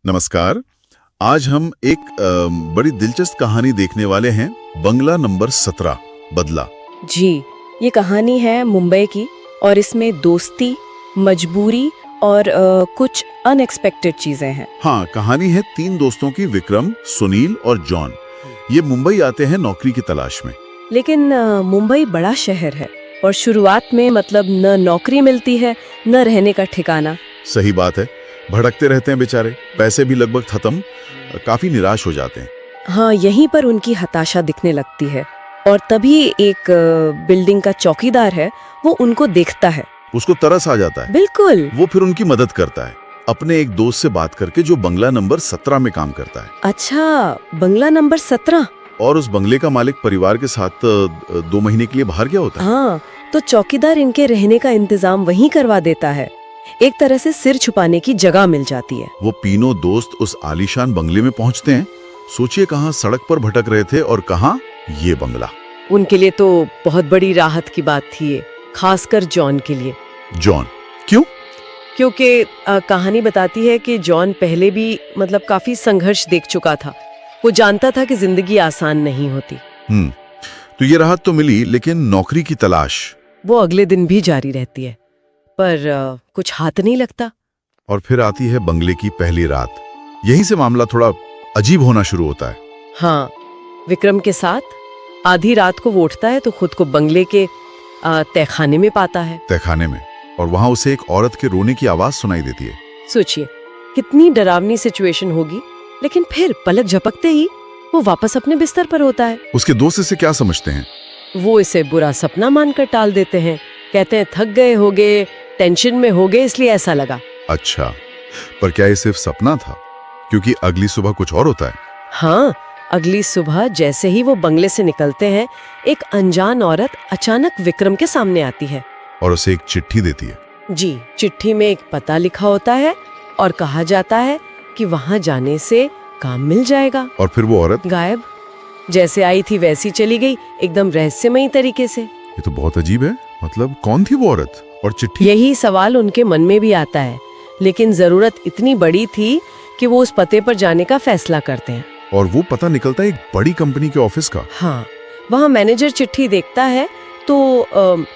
नमस्कार। आज हम एक बड़ी दिलचस्प कहानी देखने वाले हैं। बंगला नंबर 17 बदला। जी, ये कहानी है मुंबई की और इसमें दोस्ती, मजबूरी और कुछ अनएक्सपेक्टेड चीजें हैं। हाँ, कहानी है 3 दोस्तों की, विक्रम, सुनील और जॉन। ये मुंबई आते हैं नौकरी की तलाश में। लेकिन मुंबई बड़ा शहर है और शुरुआत में मतलब न नौकरी मिलती है न रहने का ठिकाना। सही बात है, भटकते रहते हैं बेचारे, पैसे भी लगभग खत्म, काफी निराश हो जाते हैं। हाँ, यहीं पर उनकी हताशा दिखने लगती है और तभी एक बिल्डिंग का चौकीदार है, वो उनको देखता है। उसको तरस आ जाता है। बिल्कुल। वो फिर उनकी मदद करता है, अपने एक दोस्त से बात करके जो बंगला नंबर 17 में काम करता है। अच्छा, बंगला नंबर 17। और उस बंगले का मालिक परिवार के साथ 2 महीने के लिए बाहर गया होता है। हाँ, तो चौकीदार इनके रहने का इंतजाम वहीं करवा देता है। एक तरह से सिर छुपाने की जगह मिल जाती है। वो तीनों दोस्त उस आलीशान बंगले में पहुंचते हैं। सोचिए, कहाँ सड़क पर भटक रहे थे और कहाँ ये बंगला। उनके लिए तो बहुत बड़ी राहत की बात थी ये, खासकर जॉन के लिए। जॉन क्यों? क्योंकि कहानी बताती है कि जॉन पहले भी मतलब काफी संघर्ष देख चुका था। वो जानता था कि जिंदगी आसान नहीं होती। तो ये राहत तो मिली, लेकिन नौकरी की तलाश वो अगले दिन भी जारी रहती है, पर कुछ हाथ नहीं लगता। और फिर आती है बंगले की पहली रात। यहीं से मामला थोड़ा अजीब होना शुरू होता है। हाँ, विक्रम के साथ आधी रात को वो उठता है तो खुद को बंगले के तहखाने में पाता है। तहखाने में, और वहां उसे एक औरत के रोने की आवाज सुनाई देती है। सोचिए, कितनी डरावनी सिचुएशन होगी, लेकिन फिर पलक झपकते ही वो वापस अपने बिस्तर पर होता है। उसके दोस्त इसे क्या समझते हैं? वो इसे बुरा सपना मानकर टाल देते हैं। कहते हैं थक गए होगे, टेंशन में होगे, इसलिए ऐसा लगा। अच्छा, पर क्या ये सिर्फ सपना था? क्योंकि अगली सुबह कुछ और होता है। हाँ, अगली सुबह जैसे ही वो बंगले से निकलते हैं, एक अनजान औरत अचानक विक्रम के सामने आती है और उसे एक चिट्ठी देती है। जी, चिट्ठी में एक पता लिखा होता है और कहा जाता है कि वहां जाने से काम मिल जाएगा। और फिर वो औरत गायब, जैसे आई थी वैसी चली गई, एकदम रहस्यमयी तरीके से। ये तो बहुत अजीब है। मतलब कौन थी वो औरत और चिट्ठी? यही सवाल उनके मन में भी आता है, लेकिन जरूरत इतनी बड़ी थी कि वो उस पते पर जाने का फैसला करते हैं। और वो पता निकलता है एक बड़ी कंपनी के ऑफिस का। हाँ, वहाँ मैनेजर चिट्ठी देखता है तो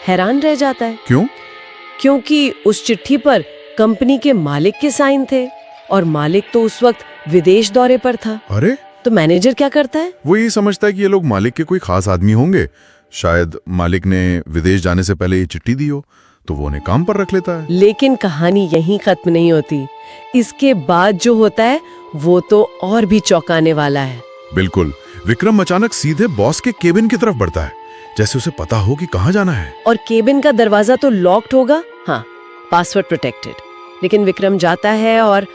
हैरान रह जाता है। क्यों? क्योंकि उस चिट्ठी पर कंपनी के मालिक के साइन थे और मालिक तो उस वक्त विदेश दौरे पर था। अरे, तो मैनेजर क्या करता है? वो ये समझता है कि ये लोग मालिक के कोई खास आदमी होंगे। शायद मालिक ने विदेश जाने से पहले ये चिट्ठी दी हो, तो वो उन्हें काम पर रख लेता है। लेकिन कहानी यहीं खत्म नहीं होती। इसके बाद जो होता है वो तो और भी चौंकाने वाला है। बिल्कुल, विक्रम अचानक सीधे बॉस के केबिन की तरफ बढ़ता है, जैसे उसे पता हो कि कहाँ जाना है। और केबिन का दरवाजा तो लॉक्ड होगा, हाँ, पासवर्ड प्रोटेक्टेड। लेकिन विक्रम जाता है और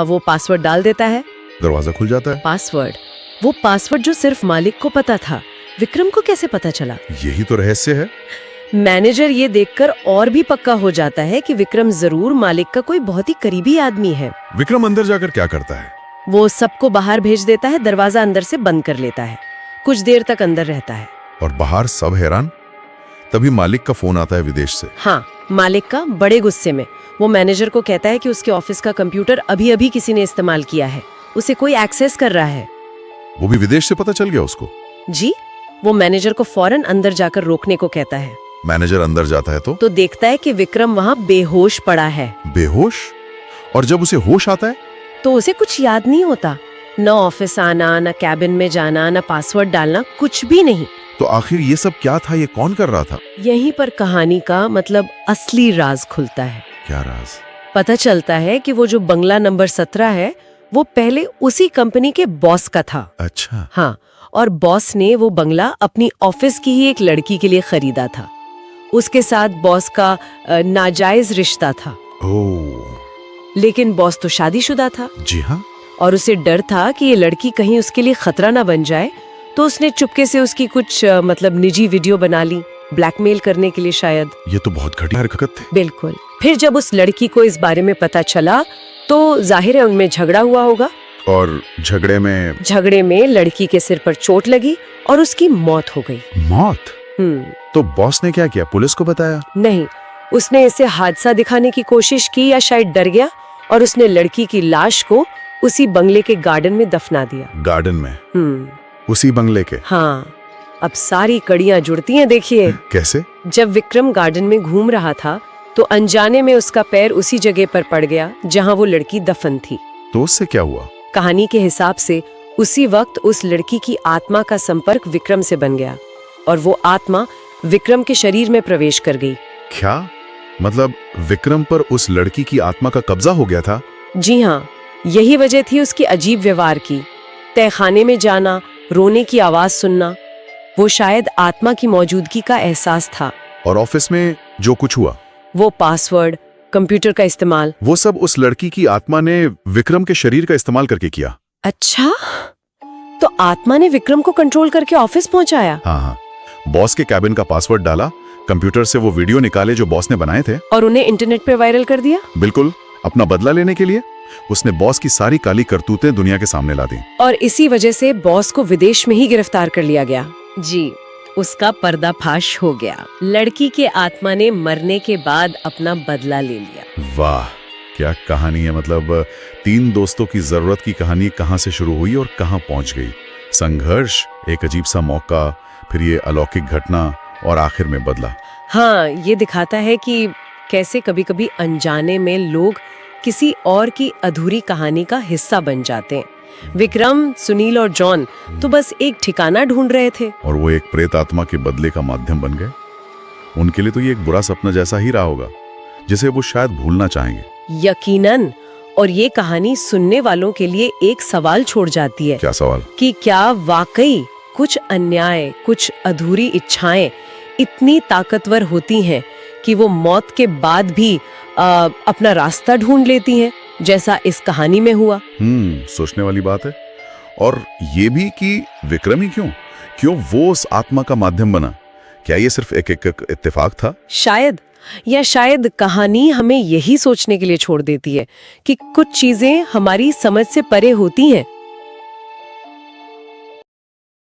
वो पासवर्ड डाल देता है। दरवाजा खुल जाता है। वो पासवर्ड जो सिर्फ मालिक को पता था, विक्रम को कैसे पता चला? यही तो रहस्य है। मैनेजर ये देखकर और भी पक्का हो जाता है कि विक्रम जरूर मालिक का कोई बहुत ही करीबी आदमी है। विक्रम अंदर जाकर क्या करता है? वो सबको बाहर भेज देता है, दरवाजा अंदर से बंद कर लेता है। कुछ देर तक अंदर रहता है और बाहर सब हैरान। तभी मालिक का फोन आता है विदेश से। हाँ, मालिक का बड़े गुस्से में। वो मैनेजर को कहता है कि उसके ऑफिस का कंप्यूटर अभी अभी किसी ने इस्तेमाल किया है, उसे कोई एक्सेस कर रहा है। वो भी विदेश से पता चल गया उसको? जी, वो मैनेजर को फौरन अंदर जाकर रोकने को कहता है। मैनेजर अंदर जाता है तो देखता है कि विक्रम वहाँ बेहोश पड़ा है। बेहोश? और जब उसे होश आता है तो उसे कुछ याद नहीं होता, न ऑफिस आना, न कैबिन में जाना, न पासवर्ड डालना, कुछ भी नहीं। तो आखिर ये सब क्या था? ये कौन कर रहा था? यहीं पर कहानी का मतलब असली राज खुलता है। क्या राज? पता चलता है कि वो जो बंगला नंबर 17 है, वो पहले उसी कंपनी के बॉस का था। अच्छा। हाँ, और बॉस ने वो बंगला अपनी ऑफिस की ही एक लड़की के लिए खरीदा था। उसके साथ बॉस का नाजायज रिश्ता था। ओह। लेकिन बॉस तो शादीशुदा था। जी हाँ। और उसे डर था कि ये लड़की कहीं उसके लिए खतरा ना बन जाए, तो उसने चुपके से उसकी कुछ मतलब निजी वीडियो बना ली, ब्लैकमेल करने के लिए शायद। ये तो बहुत घटिया हरकत थी। बिल्कुल। फिर जब उस लड़की को इस बारे में पता चला तो जाहिर है उनमें झगड़ा हुआ होगा। और झगड़े में लड़की के सिर पर चोट लगी और उसकी मौत हो गई। मौत? तो बॉस ने क्या किया? पुलिस को बताया? नहीं, उसने इसे हादसा दिखाने की कोशिश की या शायद डर गया और उसने लड़की की लाश को उसी बंगले के गार्डन में दफना दिया। गार्डन में? उसी बंगले के? हाँ, अब सारी कड़ियां जुड़ती हैं देखिए। कैसे? जब विक्रम गार्डन में घूम रहा था तो अनजाने में उसका पैर उसी जगह पर पड़ गया जहां वो लड़की दफन थी। तो उससे क्या हुआ? कहानी के हिसाब से उसी वक्त उस लड़की की आत्मा का संपर्क विक्रम से बन गया और वो आत्मा विक्रम के शरीर में प्रवेश कर गई। क्या मतलब विक्रम पर उस लड़की की आत्मा का कब्जा हो गया था? जी हाँ, यही वजह थी उसकी अजीब व्यवहार की। तहखाने में जाना, रोने की आवाज सुनना, वो शायद आत्मा की मौजूदगी का एहसास था। और ऑफिस में जो कुछ हुआ, वो पासवर्ड, कंप्यूटर का इस्तेमाल, वो सब उस लड़की की आत्मा ने विक्रम के शरीर का इस्तेमाल करके किया। अच्छा, तो आत्मा ने विक्रम को कंट्रोल करके ऑफिस पहुंचाया। हाँ, बॉस के कैबिन का पासवर्ड डाला, कंप्यूटर से वो वीडियो निकाले जो बॉस ने बनाए थे और उन्हें इंटरनेट पे वायरल कर दिया। बिल्कुल, अपना बदला लेने के लिए उसने बॉस की सारी काली करतूतें दुनिया के सामने ला दी। और इसी वजह से बॉस को विदेश में ही गिरफ्तार कर लिया गया। जी, उसका पर्दाफाश हो गया। लड़की के आत्मा ने मरने के बाद अपना बदला ले लिया। वाह, क्या कहानी है। मतलब 3 दोस्तों की जरूरत की कहानी कहां से शुरू हुई और कहां पहुंच गई। संघर्ष, एक अजीब सा मौका, फिर ये अलौकिक घटना और आखिर में बदला। हाँ, ये दिखाता है कि कैसे कभी-कभी अनजाने में लोग किसी और की अधूरी कहानी का हिस्सा बन जाते हैं। विक्रम, सुनील और जॉन तो बस एक ठिकाना ढूंढ रहे थे और वो एक प्रेत आत्मा के बदले का माध्यम बन गए। उनके लिए तो ये एक बुरा सपना जैसा ही रहा होगा, जिसे वो शायद भूलना चाहेंगे। यकीनन। और ये कहानी सुनने वालों के लिए एक सवाल छोड़ जाती है। क्या सवाल? कि क्या वाकई कुछ अन्याय, कुछ अधूरी इच्छाएं इतनी ताकतवर होती हैं कि वो मौत के बाद भी अपना रास्ता ढूंढ लेती हैं, जैसा इस कहानी में हुआ। सोचने वाली बात है। और ये भी कि विक्रम ही क्यों वो उस आत्मा का माध्यम बना? क्या ये सिर्फ एक इत्तेफाक था? शायद, या शायद कहानी हमें यही सोचने के लिए छोड़ देती है कि कुछ चीजें हमारी समझ से परे होती हैं